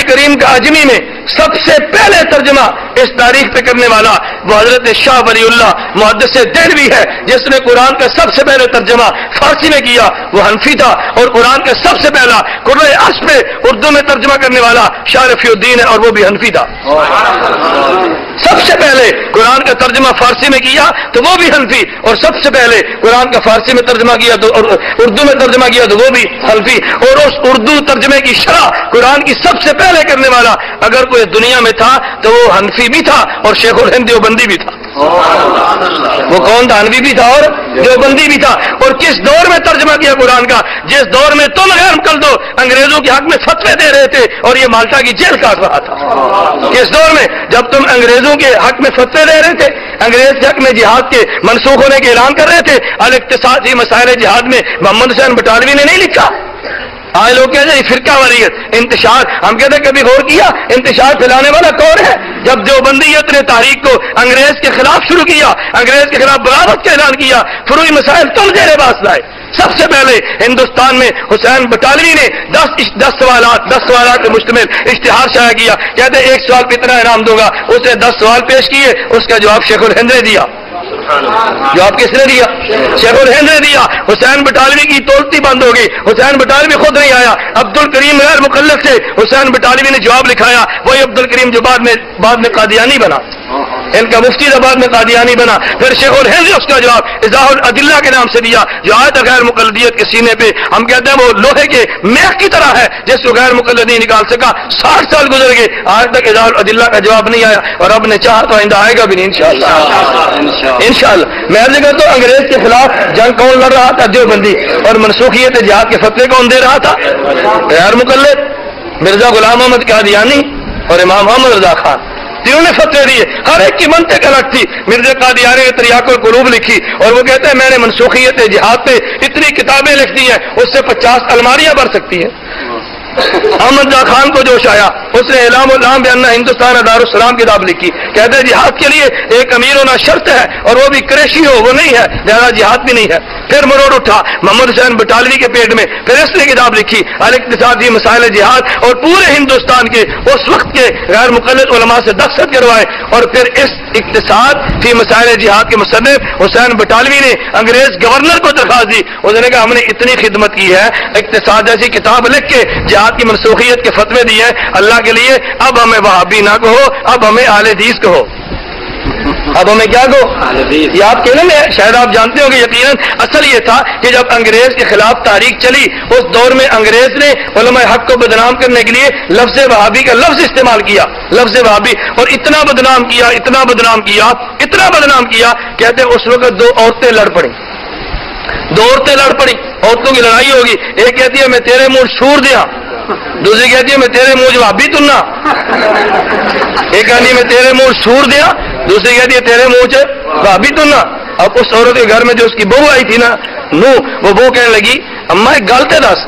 کریم کا عجمی میں سب سے پہلے ترجمہ اس تاریخ پہ کرنے والا وہ حضرت شاہ ولی اللہ محدث دہلوی ہے، جس نے قرآن کا سب سے پہلے ترجمہ فارسی میں کیا، وہ حنفی تھا، اور قرآن کا سب سے پہلا قرآن عصر پہ اردو میں ترجمہ کرنے والا شاہ رفیع الدین ہے، اور وہ بھی حنفی تھا۔ سب سے پہلے قرآن کا ترجمہ فارسی میں کیا تو وہ بھی حنفی، اور سب سے پہلے قرآن کا فارسی میں ترجمہ کیا تو اور اردو میں ترجمہ کیا تو وہ بھی حنفی، اور اس اردو ترجمے کی شرح قرآن کی سب سے پہلے کرنے والا اگر کوئی دنیا میں تھا تو وہ حنفی بھی تھا اور شیخ الہند دیوبندی بھی تھا۔ وہ کون تھا؟ حنفی بھی تھا اور دیوبندی بھی تھا۔ اور کس دور میں ترجمہ کیا قرآن کا؟ جس دور میں تم غیر مقلدو انگریزوں کے حق میں فتوے دے رہے تھے اور یہ مالٹا کی جیل کاٹ رہا تھا۔ کس دور میں؟ جب تم انگریزوں کے حق میں فتوے دے رہے تھے، انگریز کے حق میں جہاد کے منسوخ ہونے کے اعلان کر رہے تھے۔ الاقتصادی مسائل جہاد میں محمد حسین بٹالوی نے نہیں لکھا۔ آج لوگ کہتے ہیں فرقہ واریت، انتشار، ہم کہتے ہیں کبھی غور کیا انتشار پھیلانے والا کون ہے؟ جب دیوبندیت نے تحریک کو انگریز کے خلاف شروع کیا، انگریز کے خلاف بغاوت کا اعلان کیا، فروعی مسائل تم زیر باس لائے۔ سب سے پہلے ہندوستان میں حسین بٹالوی نے 10 سوالات پہ مشتمل اشتہار شائع کیا، کہتے ہیں ایک سوال پہ اتنا انعام دوں گا۔ اس نے 10 سوال پیش کیے، اس کا جواب شیخ الہند نے دیا۔ جواب کس نے دیا؟ شیخ الہند نے دیا۔ حسین بٹالوی کی تولتی بند ہو گئی، حسین بٹالوی خود نہیں آیا، عبد الکریم غیر مکلف سے حسین بٹالوی نے جواب لکھایا، وہی عبد الکریم جو بعد میں قادیانی بنا، ان کا مفتی بعد میں قادیانی بنا۔ پھر شیخ الہند نے اس کا جواب اضاح العدلہ کے نام سے دیا، جو آیت غیر مقلدیت کے سینے پہ ہم کہتے ہیں وہ لوہے کے میخ کی طرح ہے جس کو غیر مقلد نہیں نکال سکا۔ 60 سال گزر گئے، آج تک اضاح العدلہ کا جواب نہیں آیا، اور اب نے چاہا تو آئندہ آئے گا بھی نہیں انشاءاللہ۔ میں عرض کرتا ہوں انگریز کے خلاف جنگ کون لڑ رہا تھا؟ دیوبندی۔ اور منسوخیت جہاد کے فتوے کون دے رہا تھا؟ غیر مقلد مرزا غلام محمد قادیانی اور امام محمد رضا خان، تینوں نے فتوے دیے، ہر ایک کی منطق الگ تھی۔ مرزا قادیانی نے تریاق القلوب لکھی، اور وہ کہتے ہیں میں نے منسوخیت جہاد پہ اتنی کتابیں لکھ دی ہیں اس سے 50 الماریاں بھر سکتی ہیں۔ احمد رضا خان کو جوش آیا، اس نے اعلام العام بیان ہندوستان دارالسلام کتاب لکھی، کہتے ہیں جہاد کے لیے ایک امیر ہونا شرط ہے، اور وہ بھی قریشی ہو، وہ نہیں ہے لہذا جہاد بھی نہیں ہے۔ پھر مروڑ اٹھا محمد حسین بٹالوی کے پیٹ میں، پھر اس نے کتاب لکھی الاقتصادی مسائل جہاد، اور پورے ہندوستان کے اس وقت کے غیر مقلد علماء سے دستخط کروائے، اور پھر اس اقتصاد فی مسائل جہاد کے مصنف حسین بٹالوی نے انگریز گورنر کو درخواست دی، اس نے کہا ہم نے اتنی خدمت کی ہے، اقتصاد جیسی کتاب لکھ کے جہاد کی منسوخیت کے فتوے دیے اللہ کے لیے، اب ہمیں وہابی نہ کہو، اب ہمیں اہل حدیث کہو۔ اب ہمیں کیا کہو؟ یہ آپ کہنے میں شاید آپ جانتے ہو کہ یقیناً اصل یہ تھا کہ جب انگریز کے خلاف تاریخ چلی اس دور میں انگریز نے علماء حق کو بدنام کرنے کے لیے لفظ وہابی کا لفظ استعمال کیا، لفظ وہابی، اور اتنا بدنام کیا، کہتے ہیں اس وقت 2 عورتیں لڑ پڑیں، عورتوں کی لڑائی ہوگی، ایک کہتی ہے میں تیرے منہ سور دیا، دوسری کہتی ہے میں تیرے منہ وہابی تننا، ایک کہتی ہے میں تیرے منہ سور دیا، دوسری کہتی ہے تیرے منہ سے وہابی تننا۔ اب اس عورت کے گھر میں جو اس کی بہو آئی تھی نا نو، وہ بہو کہنے لگی اما ایک گالتے دس،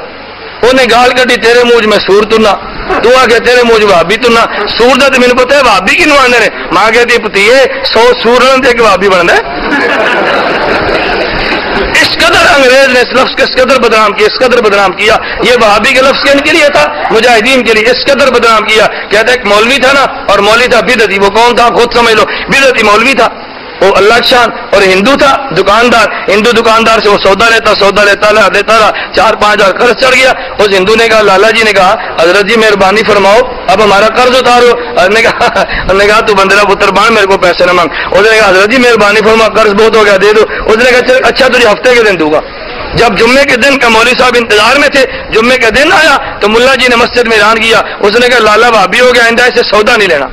انہیں گال کٹی تیرے منہ میں سور تننا، تو آ کے تیرے منہ وہابی تننا، سور دا تو مجھے پتا ہے وہابی کی نو آنے نے، ماں کہتی پتیے 100 سور دے کے وہابی بننا ہے۔ اس قدر انگریز نے اس لفظ کو اس قدر بدنام کیا، یہ وہابی کے لفظ کے لیے تھا، مجاہدین کے لیے اس قدر بدنام کیا۔ کہتے ایک مولوی تھا نا، اور مولوی تھا بدعتی، وہ کون تھا خود سمجھ لو، بدعتی مولوی تھا، وہ اللہ کی شان، اور ہندو تھا دکاندار، ہندو دکاندار سے وہ سودا لیتا رہا، 4-5 ہزار قرض چڑھ گیا۔ اس ہندو نے کہا، لالا جی نے کہا حضرت جی مہربانی فرماؤ اب ہمارا قرض اتارو۔ انہوں نے کہا تو بندرا پتر بان میرے کو پیسے نہ مانگ۔ اس نے کہا حضرت جی مہربانی فرماؤ قرض بہت ہو گیا دے دو۔ اس نے کہا اچھا تجھے ہفتے کے دن دوں گا۔ جب جمعے کے دن کا مولوی صاحب انتظار میں تھے، جمعے کا دن آیا تو ملا جی نے مسجد میں اعلان کیا، اس نے کہا لالا بھابی ہو گیا، آئندہ سے سودا نہیں لینا۔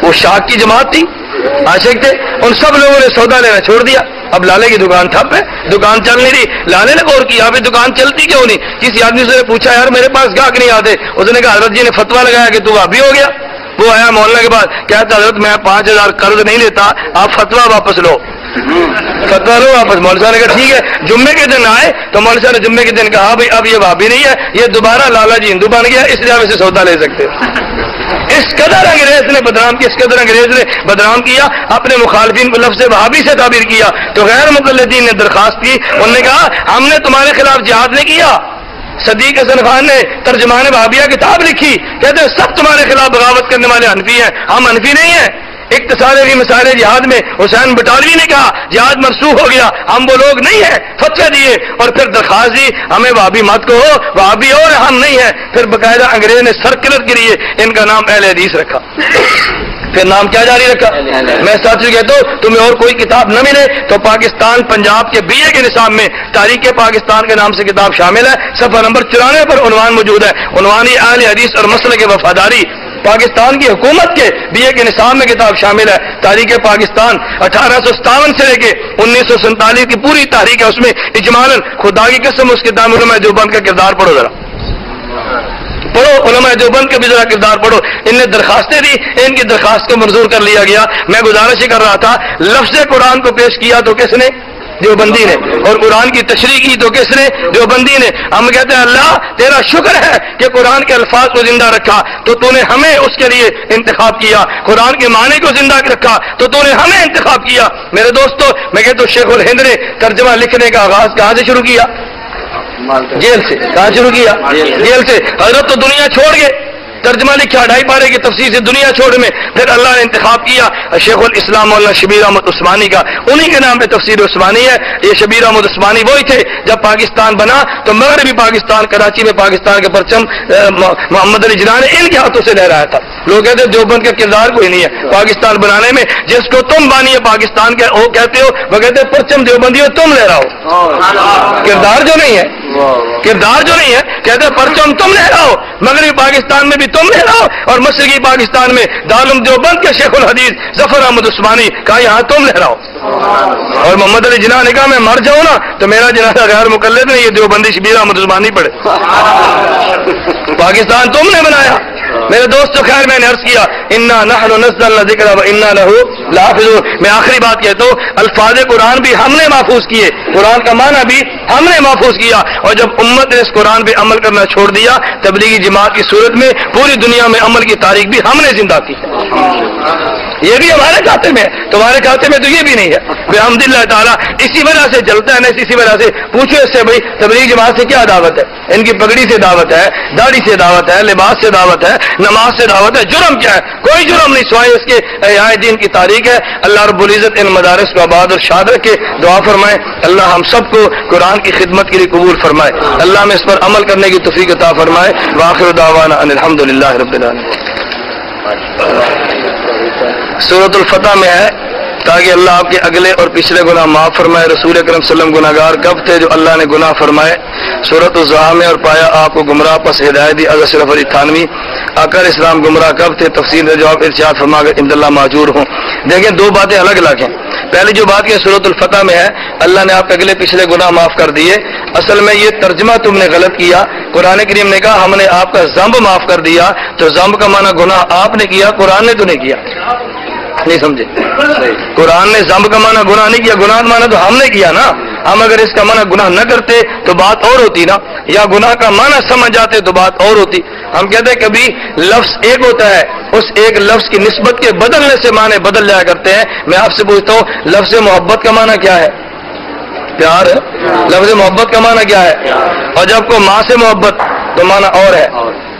وہ شاخ کی جماعت تھی، عاشق تھے، ان سب لوگوں نے سودا لینا چھوڑ دیا۔ اب لالے کی دکان ٹھپ ہے، دکان چل نہیں رہی۔ لالے نے غور کیا ابھی دکان چلتی کیوں نہیں؟ کسی آدمی سے پوچھا یار میرے پاس گاہک نہیں آتے، اس نے کہا حضرت جی نے فتوا لگایا کہ تو وہابی ہو گیا۔ وہ آیا محلہ کے بعد، کہتا حضرت میں 5000 قرض نہیں لیتا، آپ فتوا واپس لو، فتوا لو واپس۔ مولوی صاحب نے کہا ٹھیک ہے۔ جمعے کے دن آئے تو مولوی صاحب نے جمعے کے دن کہا بھائی اب یہ وہابی نہیں ہے، یہ دوبارہ لالا جی ہندو بن گیا، اس لیے آپ اسے سودا لے سکتے۔ اس قدر انگریز نے بدنام کیا، اپنے مخالفین کو لفظ وہابی سے تعبیر کیا۔ تو غیر مقلدین نے درخواست کی، انہوں نے کہا ہم نے تمہارے خلاف جہاد نہیں کیا، صدیق حسن خان نے ترجمان وہابیہ کتاب لکھی، کہتے ہیں سب تمہارے خلاف بغاوت کرنے والے حنفی ہیں، ہم حنفی نہیں ہیں۔ اقتصاد کی مسائل جہاد میں حسین بٹالوی نے کہا جہاد منسوخ ہو گیا، ہم وہ لوگ نہیں ہیں، فتوے دیے اور پھر درخواست دی ہمیں وہابی مت کہو، وہابی اور ہم نہیں ہیں۔ پھر باقاعدہ انگریز نے سرکلر کے لیے ان کا نام اہل حدیث رکھا، پھر نام کیا جاری رکھا؟ میں ساتھی کہتا ہوں تمہیں اور کوئی کتاب نہ ملے تو پاکستان پنجاب کے BA کے نصاب میں تاریخ پاکستان کے نام سے کتاب شامل ہے، صفحہ نمبر 94 پر عنوان موجود ہے، عنوان اہل حدیث اور مسلک وفاداری۔ پاکستان کی حکومت کے BA کے نصاب میں کتاب شامل ہے، تاریخ پاکستان 1857 سے لے کے 1947 کی پوری تاریخ ہے، اس میں اجمالاً خدا کی قسم اس کتاب علماء دیوبند کا کردار پڑھو، ذرا پڑھو، علماء دیوبند کا بھی ذرا کردار پڑھو۔ ان نے درخواستیں دی، ان کی درخواست کو منظور کر لیا گیا۔ میں گزارش کر رہا تھا، لفظ قرآن کو پیش کیا تو کس نے؟ دیوبندی نے، اور قرآن کی تشریح کی تو کس نے؟ دیوبندی نے۔ ہم کہتے ہیں اللہ تیرا شکر ہے کہ قرآن کے الفاظ کو زندہ رکھا تو تو نے ہمیں اس کے لیے انتخاب کیا، قرآن کے معنی کو زندہ رکھا تو تو نے ہمیں انتخاب کیا۔ میرے دوستو، میں کہتا ہوں شیخ الہند نے ترجمہ لکھنے کا آغاز کہاں سے شروع کیا؟ جیل سے۔ کہاں شروع کیا؟ جیل سے۔ حضرت تو دنیا چھوڑ گئے، ترجمہ لکھا 2.5 پارے کی تفسیر سے دنیا چھوڑ میں، پھر اللہ نے انتخاب کیا شیخ الاسلام مولانا شبیر احمد عثمانی کا، انہی کے نام پہ تفسیر عثمانی ہے۔ یہ شبیر احمد عثمانی وہی تھے جب پاکستان بنا تو مغربی پاکستان کراچی میں پاکستان کے پرچم محمد علی جناح نے ان کے ہاتھوں سے لہرایا تھا۔ لوگ کہتے ہیں دیوبند کا کردار کوئی نہیں ہے پاکستان بنانے میں، جس کو تم بانی پاکستان کے وہ کہتے ہو، وہ کہتے ہیں پرچم دیوبندی ہو تم لہراؤ، کردار جو نہیں ہے، کردار جو نہیں ہے، کہتے ہیں پرچم تم لہراؤ، مغربی پاکستان میں بھی تم لہراؤ، اور مشرقی پاکستان میں دارالعلوم دیوبند کے شیخ الحدیث ظفر احمد عثمانی کہا یہاں تم لہراؤ، اور محمد علی جناح نے کہا میں مر جاؤں نا تو میرا جنازہ غیر مقلد نہیں، یہ دیوبندی شبیر احمد عثمانی پڑھے۔ پاکستان تم نے بنایا۔ میرے دوستو، خیر میں نے عرض کیا انا نحن نزلنا الذکر وانا لہ لحافظون۔ میں آخری بات کہتا ہوں، الفاظ قرآن بھی ہم نے محفوظ کیے، قرآن کا معنی بھی ہم نے محفوظ کیا، اور جب امت نے اس قرآن پہ عمل کرنا چھوڑ دیا، تبلیغی جماعت کی صورت میں پوری دنیا میں عمل کی تاریخ بھی ہم نے زندہ کی۔ یہ بھی ہمارے کھاتے میں، تمہارے کھاتے میں تو یہ بھی نہیں ہے۔ الحمدللہ تعالیٰ اسی وجہ سے جلتا ہے نا، اسی وجہ سے پوچھو اس سے بھائی تبلیغی جماعت سے کیا دعوت ہے؟ ان کی پگڑی سے دعوت ہے، داڑھی سے دعوت ہے، لباس سے دعوت ہے، نماز سے دعوت ہے، جرم کیا ہے؟ کوئی جرم نہیں، سوائے اس کے احیاء دین کی تاریخ ہے۔ اللہ رب العزت ان مدارس کو آباد اور شاد رکھے، دعا فرمائے اللہ ہم سب کو قرآن کی خدمت کے لیے قبول فرمائے، اللہ ہمیں اس پر عمل کرنے کی توفیق عطا فرمائے۔ وآخر دعوانا ان الحمدللہ رب العالمین۔ سورۃ الفتح میں ہے تاکہ اللہ آپ کے اگلے اور پچھلے گناہ معاف فرمائے۔ رسول اکرم صلی اللہ علیہ وسلم گناہگار کب تھے جو اللہ نے گناہ فرمائے؟ سورۃ الضحیٰ میں، اور پایا آپ کو گمراہ پس ہدایت دی۔ اشرف علی تھانوی۔ آقا اسلام گمراہ کب تھے؟ تفسیر میں جواب ارشاد فرما کر عند اللہ معجور ہوں۔ دیکھیں دو باتیں الگ الگ ہیں۔ پہلی جو بات کہ سورۃ الفتح میں ہے اللہ نے آپ کے اگلے پچھلے گناہ معاف کر دیے، اصل میں یہ ترجمہ تم نے غلط کیا۔ قرآن کریم نے کہا ہم نے آپ کا ذنب معاف کر دیا، تو ذنب کا معنی گناہ آپ نے کیا، قرآن نے تو نہیں کیا، نہیں سمجھے؟ قرآن نے ذنب کا معنی گناہ نہیں کیا، گناہ کا معنی تو ہم نے کیا نا۔ ہم اگر اس کا معنی گناہ نہ کرتے تو بات اور ہوتی نا، یا گناہ کا معنی سمجھ جاتے تو بات اور ہوتی۔ ہم کہتے ہیں کبھی لفظ ایک ہوتا ہے، اس ایک لفظ کی نسبت کے بدلنے سے معنی بدل جایا کرتے ہیں۔ میں آپ سے پوچھتا ہوں لفظ محبت کا معنی کیا ہے؟ پیار ہے۔ لفظ محبت کا معنی کیا ہے؟ اور جب کو ماں سے محبت تو معنی اور ہے،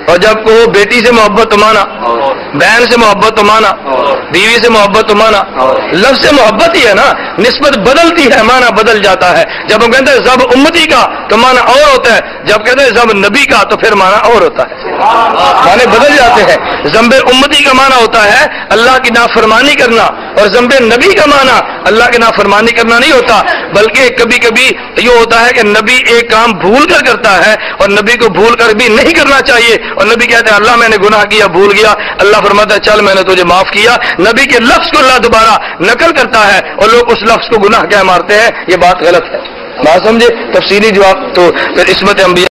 اور جب کو بیٹی سے محبت تو مانا، بہن سے محبت تو مانا، بیوی سے محبت تو مانا، لفظ سے محبت ہی ہے نا، نسبت بدلتی ہے، مانا بدل جاتا ہے۔ جب ہم کہتے ہیں ذنب امتی کا تو مانا اور ہوتا ہے، جب کہتے ہیں ذنب نبی کا تو پھر مانا اور ہوتا ہے، معنی بدل جاتے ہیں۔ ذنب امتی کا مانا ہوتا ہے اللہ کی نافرمانی کرنا، اور ذنب نبی کا مانا اللہ کی نافرمانی کرنا نہیں ہوتا، بلکہ کبھی کبھی یہ ہوتا ہے کہ نبی ایک کام بھول کر کرتا ہے اور نبی کو بھول کر بھی نہیں کرنا چاہیے، اور نبی کہتے ہیں اللہ میں نے گناہ کیا، بھول گیا، اللہ فرماتا ہے چل میں نے تجھے معاف کیا۔ نبی کے لفظ کو اللہ دوبارہ نقل کرتا ہے اور لوگ اس لفظ کو گناہ کہہ مارتے ہیں، یہ بات غلط ہے۔ بات سمجھے؟ تفصیلی جواب تو پھر عصمت انبیاء